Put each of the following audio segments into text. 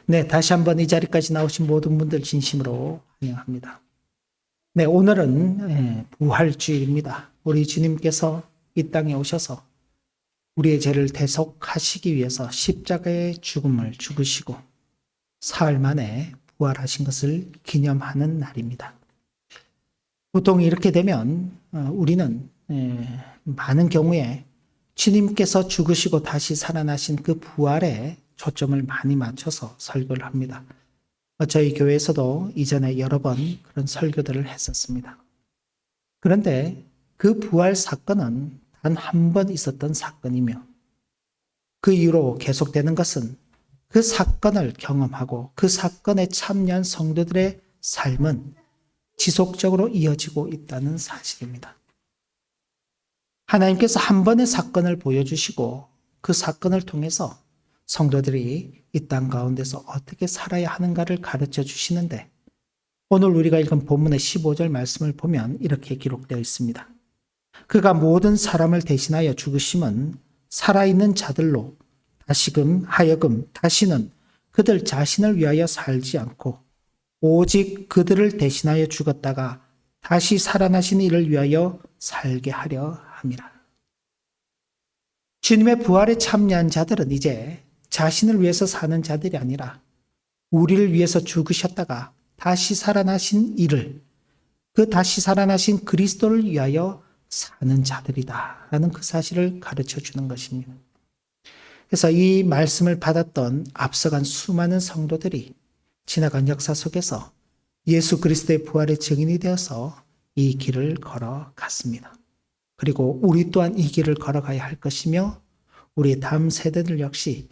네, 다시 한번 이 자리까지 나오신 모든 분들 진심으로 환영합니다. 네, 오늘은 부활주일입니다. 우리 주님께서 이 땅에 오셔서 우리의 죄를 대속하시기 위해서 십자가의 죽음을 죽으시고 사흘 만에 부활하신 것을 기념하는 날입니다. 보통 이렇게 되면 우리는 많은 경우에 주님께서 죽으시고 다시 살아나신 그 부활에 초점을 많이 맞춰서 설교를 합니다. 저희 교회에서도 이전에 여러 번 그런 설교들을 했었습니다. 그런데 그 부활 사건은 단 한 번 있었던 사건이며 그 이후로 계속되는 것은 그 사건을 경험하고 그 사건에 참여한 성도들의 삶은 지속적으로 이어지고 있다는 사실입니다. 하나님께서 한 번의 사건을 보여주시고 그 사건을 통해서 성도들이 이 땅 가운데서 어떻게 살아야 하는가를 가르쳐 주시는데 오늘 우리가 읽은 본문의 15절 말씀을 보면 이렇게 기록되어 있습니다. 그가 모든 사람을 대신하여 죽으심은 살아있는 자들로 하여금 다시는 그들 자신을 위하여 살지 않고 오직 그들을 대신하여 죽었다가 다시 살아나신 이를 위하여 살게 하려 함이라. 주님의 부활에 참여한 자들은 이제 자신을 위해서 사는 자들이 아니라 우리를 위해서 죽으셨다가 다시 살아나신 이를, 그 다시 살아나신 그리스도를 위하여 사는 자들이다 라는 그 사실을 가르쳐 주는 것입니다. 그래서 이 말씀을 받았던 앞서간 수많은 성도들이 지나간 역사 속에서 예수 그리스도의 부활의 증인이 되어서 이 길을 걸어갔습니다. 그리고 우리 또한 이 길을 걸어가야 할 것이며 우리의 다음 세대들 역시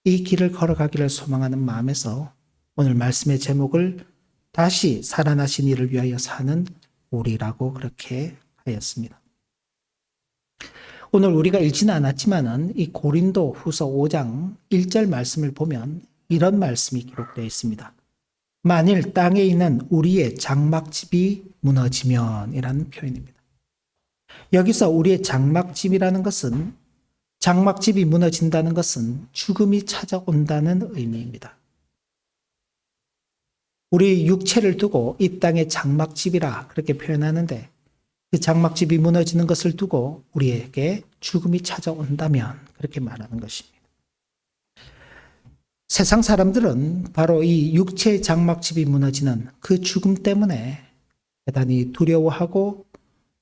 이 길을 걸어가기를 소망하는 마음에서 오늘 말씀의 제목을 다시 살아나신 이를 위하여 사는 우리라고 그렇게 하였습니다. 오늘 우리가 읽지는 않았지만은 이 고린도 후서 5장 1절 말씀을 보면 이런 말씀이 기록되어 있습니다. 만일 땅에 있는 우리의 장막집이 무너지면 이라는 표현입니다. 여기서 우리의 장막집이라는 것은 장막집이 무너진다는 것은 죽음이 찾아온다는 의미입니다. 우리 육체를 두고 이 땅의 장막집이라 그렇게 표현하는데 그 장막집이 무너지는 것을 두고 우리에게 죽음이 찾아온다면 그렇게 말하는 것입니다. 세상 사람들은 바로 이 육체의 장막집이 무너지는 그 죽음 때문에 대단히 두려워하고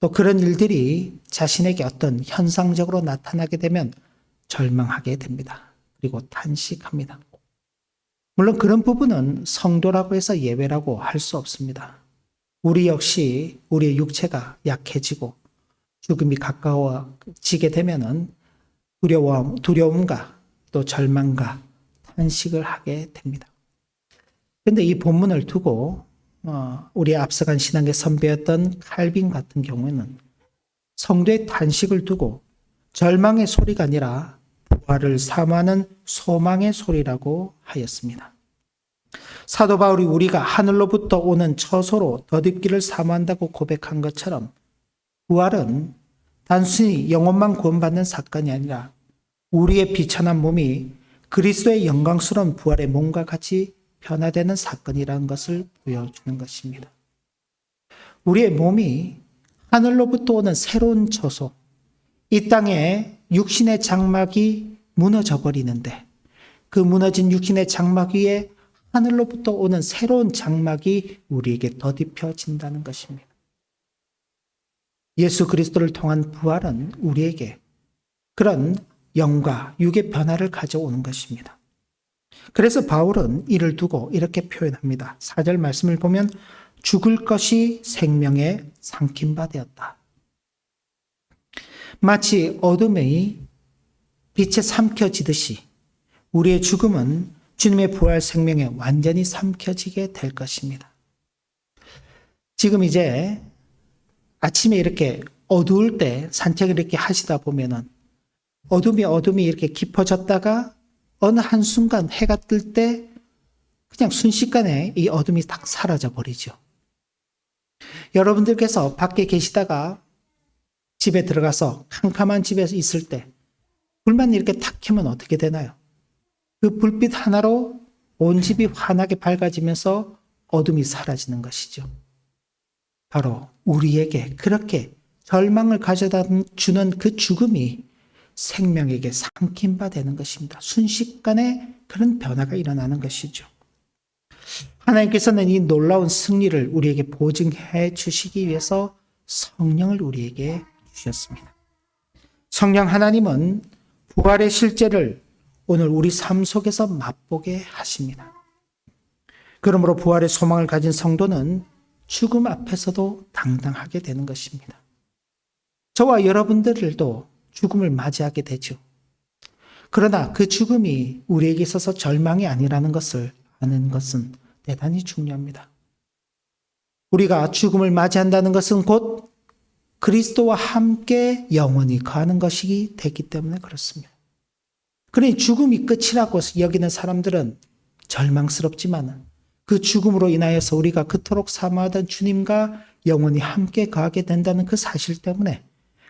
또 그런 일들이 자신에게 어떤 현상적으로 나타나게 되면 절망하게 됩니다. 그리고 탄식합니다. 물론 그런 부분은 성도라고 해서 예외라고 할 수 없습니다. 우리 역시 우리의 육체가 약해지고 죽음이 가까워지게 되면은 두려움과 또 절망과 탄식을 하게 됩니다. 그런데 이 본문을 두고 우리 앞서간 신앙의 선배였던 칼빈 같은 경우에는 성도의 탄식을 두고 절망의 소리가 아니라 부활을 사모하는 소망의 소리라고 하였습니다. 사도 바울이 우리가 하늘로부터 오는 처소로 덧입기를 사모한다고 고백한 것처럼 부활은 단순히 영혼만 구원받는 사건이 아니라 우리의 비천한 몸이 그리스도의 영광스러운 부활의 몸과 같이 변화되는 사건이라는 것을 보여주는 것입니다. 우리의 몸이 하늘로부터 오는 새로운 처소, 이 땅에 육신의 장막이 무너져 버리는데 그 무너진 육신의 장막 위에 하늘로부터 오는 새로운 장막이 우리에게 덧입혀진다는 것입니다. 예수 그리스도를 통한 부활은 우리에게 그런 영과 육의 변화를 가져오는 것입니다. 그래서 바울은 이를 두고 이렇게 표현합니다. 4절 말씀을 보면 죽을 것이 생명에 삼킨 바 되었다. 마치 어둠이 빛에 삼켜지듯이 우리의 죽음은 주님의 부활 생명에 완전히 삼켜지게 될 것입니다. 지금 이제 아침에 이렇게 어두울 때 산책을 이렇게 하시다 보면은 어둠이 이렇게 깊어졌다가 어느 한순간 해가 뜰 때 그냥 순식간에 이 어둠이 딱 사라져 버리죠. 여러분들께서 밖에 계시다가 집에 들어가서 캄캄한 집에서 있을 때 불만 이렇게 탁 켜면 어떻게 되나요? 그 불빛 하나로 온 집이 환하게 밝아지면서 어둠이 사라지는 것이죠. 바로 우리에게 그렇게 절망을 가져다 주는 그 죽음이 생명에게 삼킨 바 되는 것입니다. 순식간에 그런 변화가 일어나는 것이죠. 하나님께서는 이 놀라운 승리를 우리에게 보증해 주시기 위해서 성령을 우리에게 주셨습니다. 성령 하나님은 부활의 실제를 오늘 우리 삶 속에서 맛보게 하십니다. 그러므로 부활의 소망을 가진 성도는 죽음 앞에서도 당당하게 되는 것입니다. 저와 여러분들도 죽음을 맞이하게 되죠. 그러나 그 죽음이 우리에게 있어서 절망이 아니라는 것을 아는 것은 대단히 중요합니다. 우리가 죽음을 맞이한다는 것은 곧 그리스도와 함께 영원히 거하는 것이기 되기 때문에 그렇습니다. 그러니 죽음이 끝이라고 여기는 사람들은 절망스럽지만 그 죽음으로 인하여서 우리가 그토록 사모하던 주님과 영원히 함께 거하게 된다는 그 사실 때문에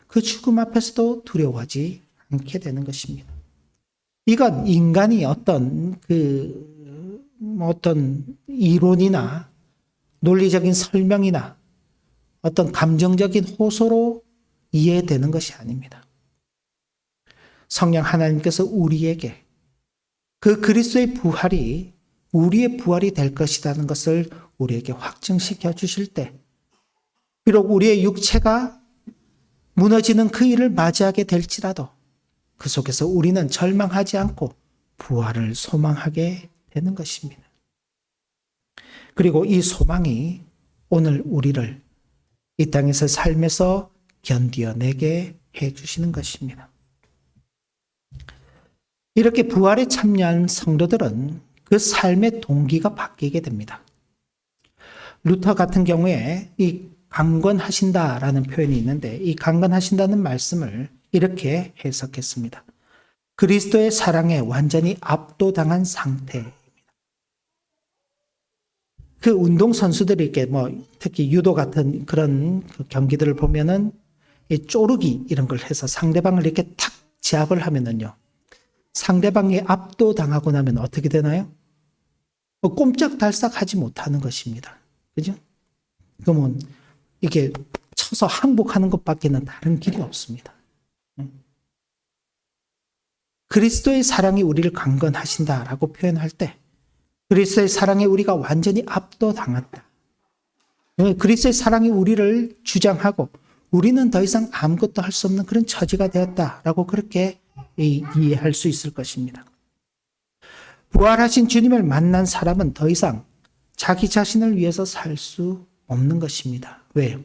그 죽음 앞에서도 두려워하지 않게 되는 것입니다. 이건 인간이 어떤 이론이나 논리적인 설명이나 어떤 감정적인 호소로 이해되는 것이 아닙니다. 성령 하나님께서 우리에게 그 그리스도의 부활이 우리의 부활이 될 것이라는 것을 우리에게 확증시켜 주실 때, 비록 우리의 육체가 무너지는 그 일을 맞이하게 될지라도 그 속에서 우리는 절망하지 않고 부활을 소망하게 되는 것입니다. 그리고 이 소망이 오늘 우리를 이 땅에서 삶에서 견디어내게 해주시는 것입니다. 이렇게 부활에 참여한 성도들은 그 삶의 동기가 바뀌게 됩니다. 루터 같은 경우에 이 강건하신다라는 표현이 있는데 이 강건하신다는 말씀을 이렇게 해석했습니다. 그리스도의 사랑에 완전히 압도당한 상태입니다. 그 운동선수들이 이렇게 특히 유도 같은 그런 경기들을 보면은 이 쪼르기 이런 걸 해서 상대방을 이렇게 탁 제압을 하면은요. 상대방이 압도당하고 나면 어떻게 되나요? 꼼짝달싹 하지 못하는 것입니다. 그죠? 그러면 이게 쳐서 항복하는 것밖에는 다른 길이 없습니다. 그리스도의 사랑이 우리를 강건하신다라고 표현할 때 그리스도의 사랑에 우리가 완전히 압도당했다. 그리스도의 사랑이 우리를 주장하고 우리는 더 이상 아무것도 할 수 없는 그런 처지가 되었다라고 그렇게 이해할 수 있을 것입니다. 부활하신 주님을 만난 사람은 더 이상 자기 자신을 위해서 살 수 없는 것입니다. 왜요?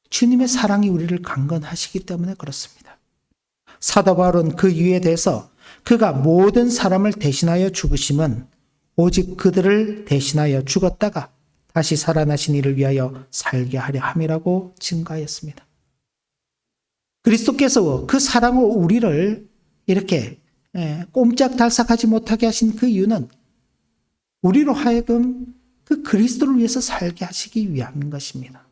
주님의 사랑이 우리를 강건하시기 때문에 그렇습니다. 사도 바울은 그 이유에 대해서 그가 모든 사람을 대신하여 죽으심은 오직 그들을 대신하여 죽었다가 다시 살아나신 이를 위하여 살게 하려 함이라고 증가하였습니다. 그리스도께서 그 사랑으로 우리를 이렇게 꼼짝달싹하지 못하게 하신 그 이유는 우리로 하여금 그 그리스도를 위해서 살게 하시기 위함인 것입니다.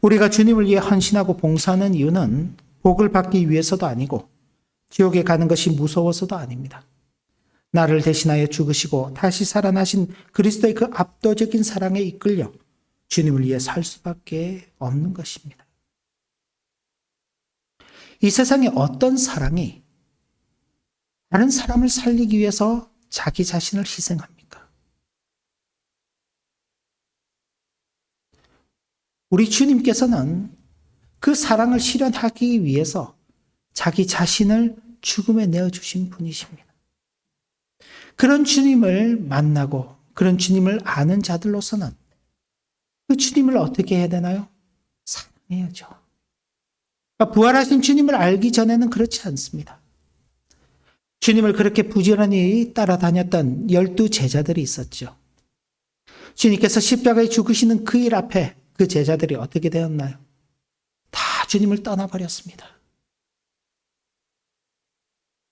우리가 주님을 위해 헌신하고 봉사하는 이유는 복을 받기 위해서도 아니고 지옥에 가는 것이 무서워서도 아닙니다. 나를 대신하여 죽으시고 다시 살아나신 그리스도의 그 압도적인 사랑에 이끌려 주님을 위해 살 수밖에 없는 것입니다. 이 세상에 어떤 사랑이 다른 사람을 살리기 위해서 자기 자신을 희생합니까? 우리 주님께서는 그 사랑을 실현하기 위해서 자기 자신을 죽음에 내어주신 분이십니다. 그런 주님을 만나고 그런 주님을 아는 자들로서는 그 주님을 어떻게 해야 되나요? 사랑해야죠. 부활하신 주님을 알기 전에는 그렇지 않습니다. 주님을 그렇게 부지런히 따라다녔던 12 제자들이 있었죠. 주님께서 십자가에 죽으시는 그 일 앞에 그 제자들이 어떻게 되었나요? 다 주님을 떠나버렸습니다.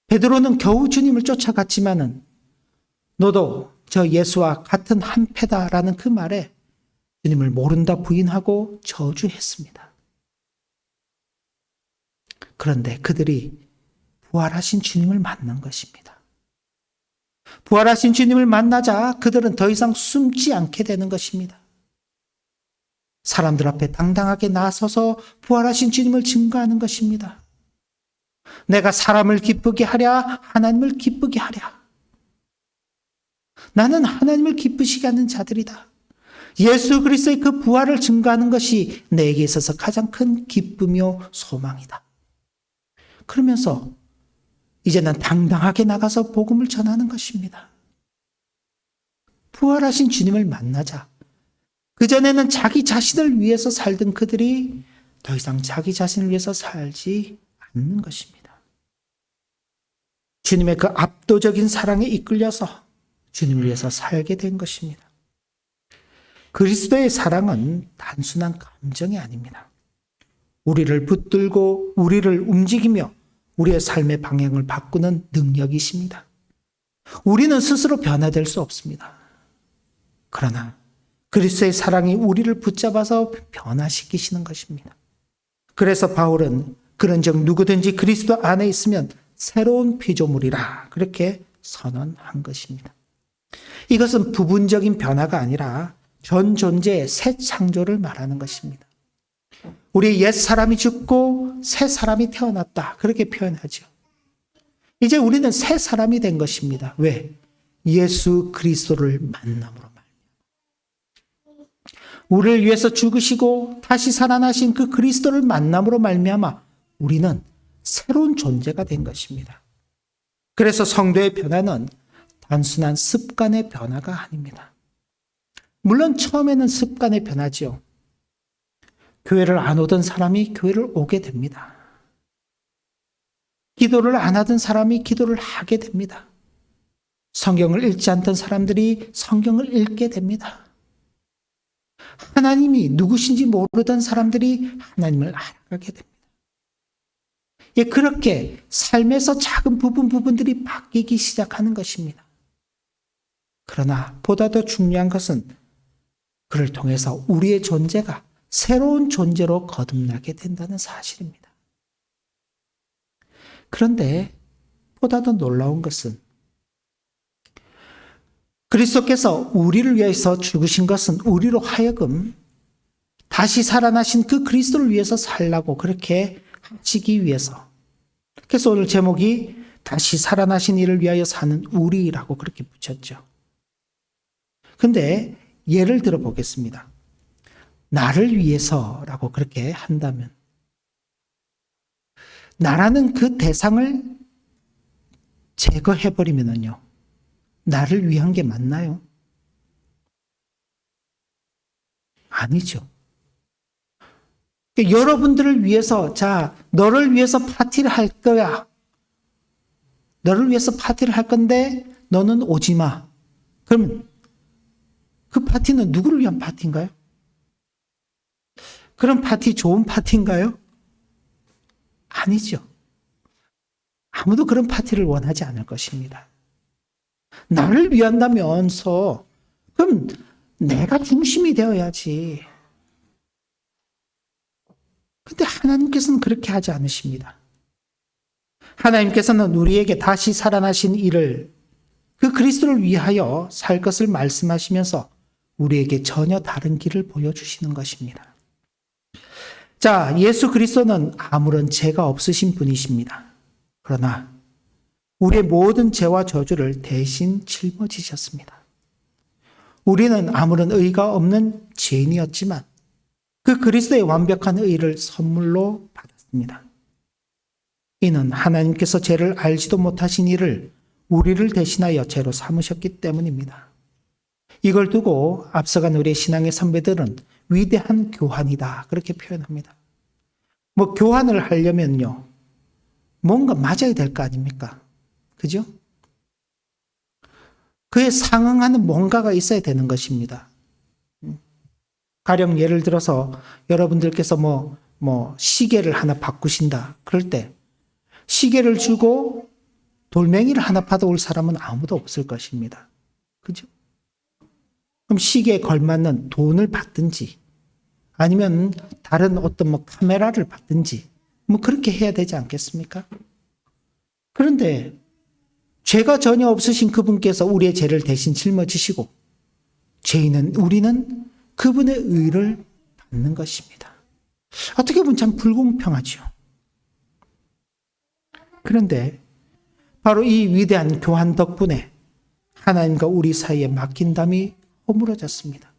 베드로는 겨우 주님을 쫓아갔지만은 너도 저 예수와 같은 한 패다라는 그 말에 주님을 모른다 부인하고 저주했습니다. 그런데 그들이 부활하신 주님을 만난 것입니다. 부활하신 주님을 만나자 그들은 더 이상 숨지 않게 되는 것입니다. 사람들 앞에 당당하게 나서서 부활하신 주님을 증거하는 것입니다. 내가 사람을 기쁘게 하랴, 하나님을 기쁘게 하랴. 나는 하나님을 기쁘시게 하는 자들이다. 예수 그리스도의 그 부활을 증거하는 것이 내게 있어서 가장 큰 기쁨이요 소망이다. 그러면서 이제는 당당하게 나가서 복음을 전하는 것입니다. 부활하신 주님을 만나자. 그전에는 자기 자신을 위해서 살던 그들이 더 이상 자기 자신을 위해서 살지 않는 것입니다. 주님의 그 압도적인 사랑에 이끌려서 주님을 위해서 살게 된 것입니다. 그리스도의 사랑은 단순한 감정이 아닙니다. 우리를 붙들고 우리를 움직이며 우리의 삶의 방향을 바꾸는 능력이십니다. 우리는 스스로 변화될 수 없습니다. 그러나 그리스도의 사랑이 우리를 붙잡아서 변화시키시는 것입니다. 그래서 바울은 그런즉 누구든지 그리스도 안에 있으면 새로운 피조물이라 그렇게 선언한 것입니다. 이것은 부분적인 변화가 아니라 전 존재의 새 창조를 말하는 것입니다. 우리 옛 사람이 죽고 새 사람이 태어났다 그렇게 표현하죠. 이제 우리는 새 사람이 된 것입니다. 왜? 예수 그리스도를 만남으로 말이에요. 우리를 위해서 죽으시고 다시 살아나신 그 그리스도를 만남으로 말미암아 우리는 새로운 존재가 된 것입니다. 그래서 성도의 변화는 단순한 습관의 변화가 아닙니다. 물론 처음에는 습관의 변화지요. 교회를 안 오던 사람이 교회를 오게 됩니다. 기도를 안 하던 사람이 기도를 하게 됩니다. 성경을 읽지 않던 사람들이 성경을 읽게 됩니다. 하나님이 누구신지 모르던 사람들이 하나님을 알아가게 됩니다. 예, 그렇게 삶에서 작은 부분들이 바뀌기 시작하는 것입니다. 그러나 보다 더 중요한 것은 그를 통해서 우리의 존재가 새로운 존재로 거듭나게 된다는 사실입니다. 그런데 보다 더 놀라운 것은 그리스도께서 우리를 위해서 죽으신 것은 우리로 하여금 다시 살아나신 그 그리스도를 위해서 살라고 그렇게 하시기 위해서. 그래서 오늘 제목이 다시 살아나신 이를 위하여 사는 우리라고 그렇게 붙였죠. 근데 예를 들어 보겠습니다. 나를 위해서라고 그렇게 한다면 나라는 그 대상을 제거해버리면요. 나를 위한 게 맞나요? 아니죠. 여러분들을 위해서, 자, 너를 위해서 파티를 할 거야. 너를 위해서 파티를 할 건데 너는 오지 마. 그러면 그 파티는 누구를 위한 파티인가요? 그런 파티 좋은 파티인가요? 아니죠. 아무도 그런 파티를 원하지 않을 것입니다. 나를 위한다면서 그럼 내가 중심이 되어야지. 근데 하나님께서는 그렇게 하지 않으십니다. 하나님께서는 우리에게 다시 살아나신 이를 그 그리스도를 위하여 살 것을 말씀하시면서 우리에게 전혀 다른 길을 보여주시는 것입니다. 자, 예수 그리스도는 아무런 죄가 없으신 분이십니다. 그러나 우리의 모든 죄와 저주를 대신 짊어지셨습니다. 우리는 아무런 의가 없는 죄인이었지만 그 그리스도의 완벽한 의를 선물로 받았습니다. 이는 하나님께서 죄를 알지도 못하신 이를 우리를 대신하여 죄로 삼으셨기 때문입니다. 이걸 두고 앞서간 우리의 신앙의 선배들은 위대한 교환이다 그렇게 표현합니다. 뭐 교환을 하려면요. 뭔가 맞아야 될 거 아닙니까? 그죠? 그에 상응하는 뭔가가 있어야 되는 것입니다. 가령 예를 들어서 여러분들께서 뭐 시계를 하나 바꾸신다. 그럴 때 시계를 주고 돌멩이를 하나 받아올 사람은 아무도 없을 것입니다. 그죠? 그럼 시계에 걸맞는 돈을 받든지 아니면 다른 어떤 뭐 카메라를 받든지 뭐 그렇게 해야 되지 않겠습니까? 그런데 죄가 전혀 없으신 그분께서 우리의 죄를 대신 짊어지시고 죄인은 우리는 그분의 의를 받는 것입니다. 어떻게 보면 참 불공평하죠. 그런데 바로 이 위대한 교환 덕분에 하나님과 우리 사이에 맡긴담이 허물어졌습니다.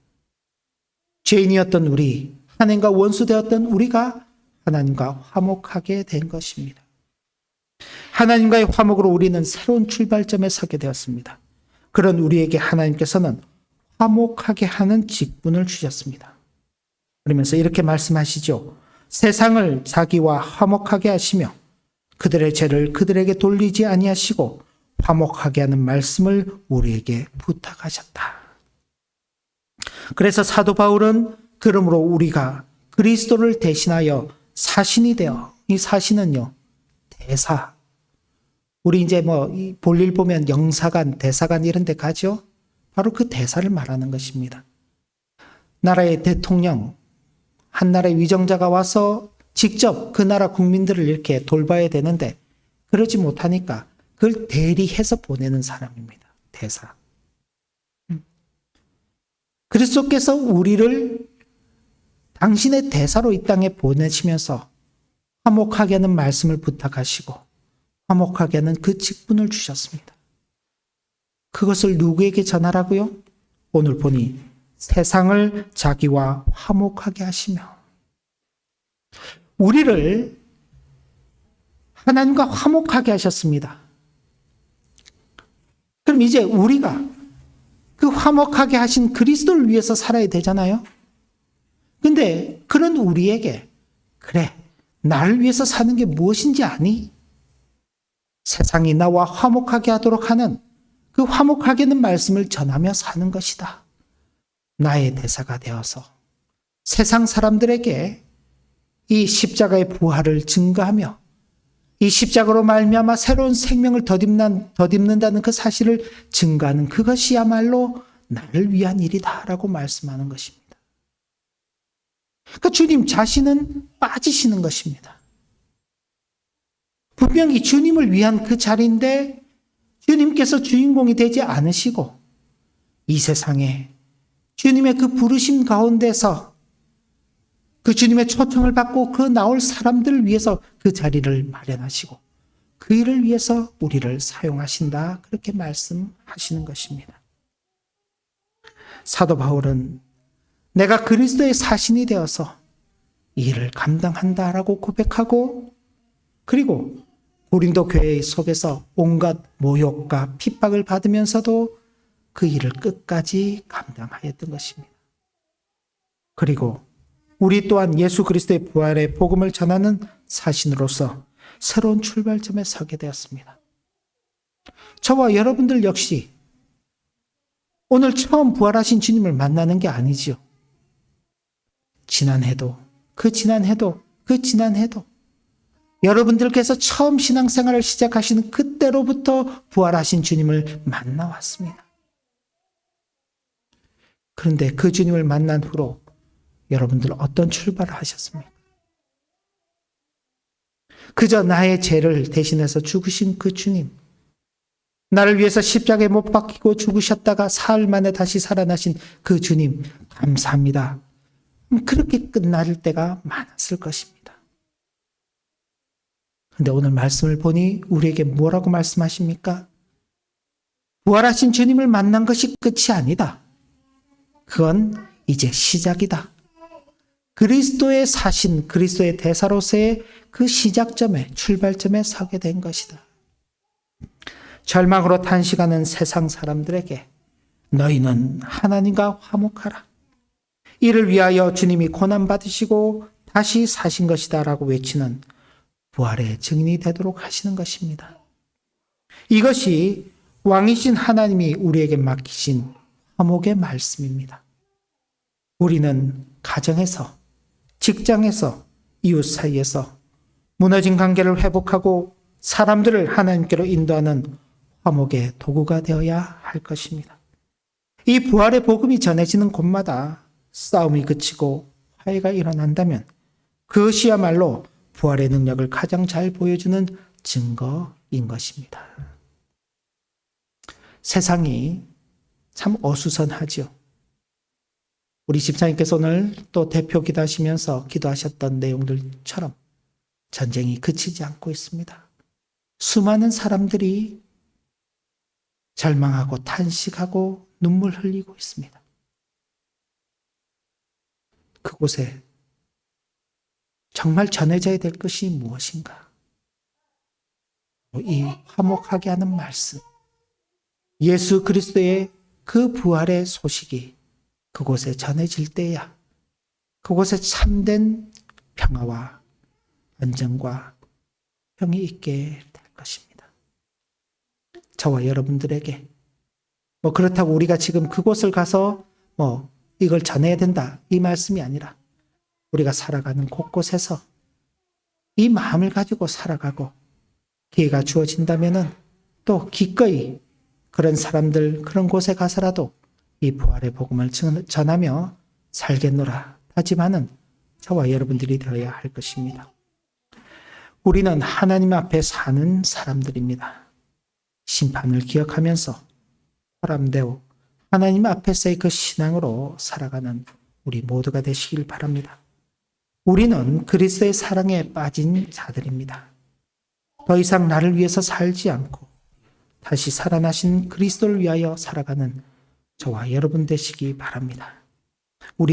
죄인이었던 우리, 하나님과 원수되었던 우리가 하나님과 화목하게 된 것입니다. 하나님과의 화목으로 우리는 새로운 출발점에 서게 되었습니다. 그런 우리에게 하나님께서는 화목하게 하는 직분을 주셨습니다. 그러면서 이렇게 말씀하시죠. 세상을 자기와 화목하게 하시며 그들의 죄를 그들에게 돌리지 아니하시고 화목하게 하는 말씀을 우리에게 부탁하셨다. 그래서 사도 바울은 그러므로 우리가 그리스도를 대신하여 사신이 되어, 이 사신은요, 대사. 우리 이제 볼일 보면 영사관, 대사관 이런 데 가죠? 바로 그 대사를 말하는 것입니다. 나라의 대통령, 한 나라의 위정자가 와서 직접 그 나라 국민들을 이렇게 돌봐야 되는데 그러지 못하니까 그걸 대리해서 보내는 사람입니다. 대사. 그리스도께서 우리를 당신의 대사로 이 땅에 보내시면서 화목하게 하는 말씀을 부탁하시고 화목하게 하는 그 직분을 주셨습니다. 그것을 누구에게 전하라고요? 오늘 보니 세상을 자기와 화목하게 하시며 우리를 하나님과 화목하게 하셨습니다. 그럼 이제 우리가 그 화목하게 하신 그리스도를 위해서 살아야 되잖아요. 근데 그런 우리에게 그래, 나를 위해서 사는 게 무엇인지 아니? 세상이 나와 화목하게 하도록 하는 그 화목하게 하는 말씀을 전하며 사는 것이다. 나의 대사가 되어서 세상 사람들에게 이 십자가의 부활을 증거하며 이 십자가로 말미암아 새로운 생명을 덧입는다는 그 사실을 증거하는 그것이야말로 나를 위한 일이다라고 말씀하는 것입니다. 그러니까 주님 자신은 빠지시는 것입니다. 분명히 주님을 위한 그 자리인데 주님께서 주인공이 되지 않으시고 이 세상에 주님의 그 부르심 가운데서 그 주님의 초청을 받고 그 나올 사람들을 위해서 그 자리를 마련하시고 그 일을 위해서 우리를 사용하신다. 그렇게 말씀하시는 것입니다. 사도 바울은 내가 그리스도의 사신이 되어서 이 일을 감당한다라고 고백하고 그리고 고린도 교회 속에서 온갖 모욕과 핍박을 받으면서도 그 일을 끝까지 감당하였던 것입니다. 그리고 우리 또한 예수 그리스도의 부활의 복음을 전하는 사신으로서 새로운 출발점에 서게 되었습니다. 저와 여러분들 역시 오늘 처음 부활하신 주님을 만나는 게 아니지요. 지난해도 여러분들께서 처음 신앙생활을 시작하시는 그때로부터 부활하신 주님을 만나왔습니다. 그런데 그 주님을 만난 후로 여러분들 어떤 출발을 하셨습니까? 그저 나의 죄를 대신해서 죽으신 그 주님, 나를 위해서 십자가에 못 박히고 죽으셨다가 사흘 만에 다시 살아나신 그 주님, 감사합니다. 그렇게 끝날 때가 많았을 것입니다. 그런데 오늘 말씀을 보니 우리에게 뭐라고 말씀하십니까? 부활하신 주님을 만난 것이 끝이 아니다. 그건 이제 시작이다. 그리스도의 사신, 그리스도의 대사로서의 그 시작점에, 출발점에 서게 된 것이다. 절망으로 탄식하는 세상 사람들에게 너희는 하나님과 화목하라. 이를 위하여 주님이 고난받으시고 다시 사신 것이다 라고 외치는 부활의 증인이 되도록 하시는 것입니다. 이것이 왕이신 하나님이 우리에게 맡기신 화목의 말씀입니다. 우리는 가정에서, 직장에서, 이웃 사이에서 무너진 관계를 회복하고 사람들을 하나님께로 인도하는 화목의 도구가 되어야 할 것입니다. 이 부활의 복음이 전해지는 곳마다 싸움이 그치고 화해가 일어난다면 그것이야말로 부활의 능력을 가장 잘 보여주는 증거인 것입니다. 세상이 참 어수선하죠. 우리 집사님께서 오늘 또 대표 기도하시면서 기도하셨던 내용들처럼 전쟁이 그치지 않고 있습니다. 수많은 사람들이 절망하고 탄식하고 눈물 흘리고 있습니다. 그곳에 정말 전해져야 될 것이 무엇인가? 이 화목하게 하는 말씀, 예수 그리스도의 그 부활의 소식이 그곳에 전해질 때야 그곳에 참된 평화와 안정과 평이 있게 될 것입니다. 저와 여러분들에게 그렇다고 우리가 지금 그곳을 가서 이걸 전해야 된다 이 말씀이 아니라 우리가 살아가는 곳곳에서 이 마음을 가지고 살아가고 기회가 주어진다면은 또 기꺼이 그런 사람들 그런 곳에 가서라도 이 부활의 복음을 전하며 살겠노라 하지만은 저와 여러분들이 되어야 할 것입니다. 우리는 하나님 앞에 사는 사람들입니다. 심판을 기억하면서 사람되어 하나님 앞에서의 그 신앙으로 살아가는 우리 모두가 되시길 바랍니다. 우리는 그리스도의 사랑에 빠진 자들입니다. 더 이상 나를 위해서 살지 않고 다시 살아나신 그리스도를 위하여 살아가는 저와 여러분 되시기 바랍니다. 우리는